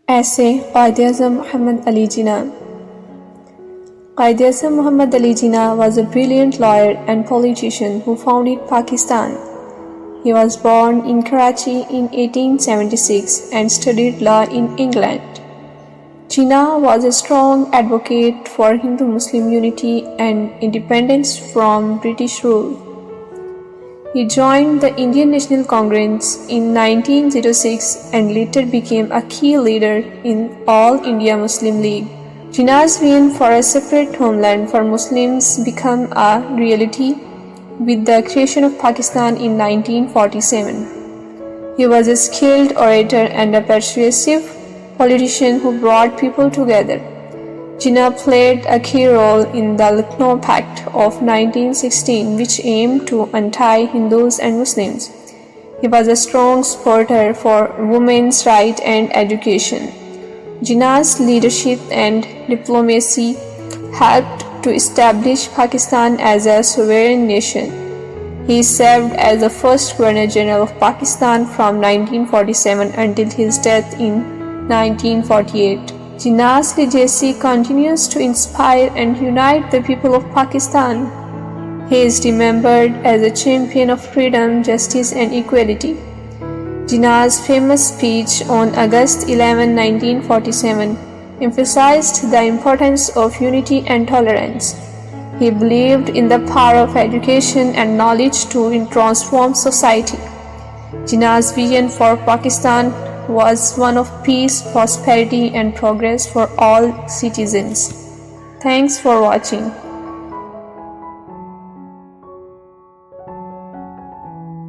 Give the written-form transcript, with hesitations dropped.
Essay Quaid-e-Azam Muhammad Ali Jinnah. Quaid-e-Azam Muhammad Ali Jinnah was a brilliant lawyer and politician who founded Pakistan. He was born in Karachi in 1876 and studied law in England. Jinnah was a strong advocate for Hindu-Muslim unity and independence from British rule. He joined the Indian National Congress in 1906 and later became a key leader in All India Muslim League. Jinnah's vision for a separate homeland for Muslims became a reality with the creation of Pakistan in 1947. He was a skilled orator and a persuasive politician who brought people together. Jinnah played a key role in the Lucknow Pact of 1916, which aimed to unite Hindus and Muslims. He was a strong supporter for women's rights and education. Jinnah's leadership and diplomacy helped to establish Pakistan as a sovereign nation. He served as the first Governor General of Pakistan from 1947 until his death in 1948. Jinnah's legacy continues to inspire and unite the people of Pakistan. He is remembered as a champion of freedom, justice, and equality. Jinnah's famous speech on August 11, 1947, emphasized the importance of unity and tolerance. He believed in the power of education and knowledge to transform society. Jinnah's vision for Pakistan was one of peace, prosperity, and progress for all citizens. Thanks for watching.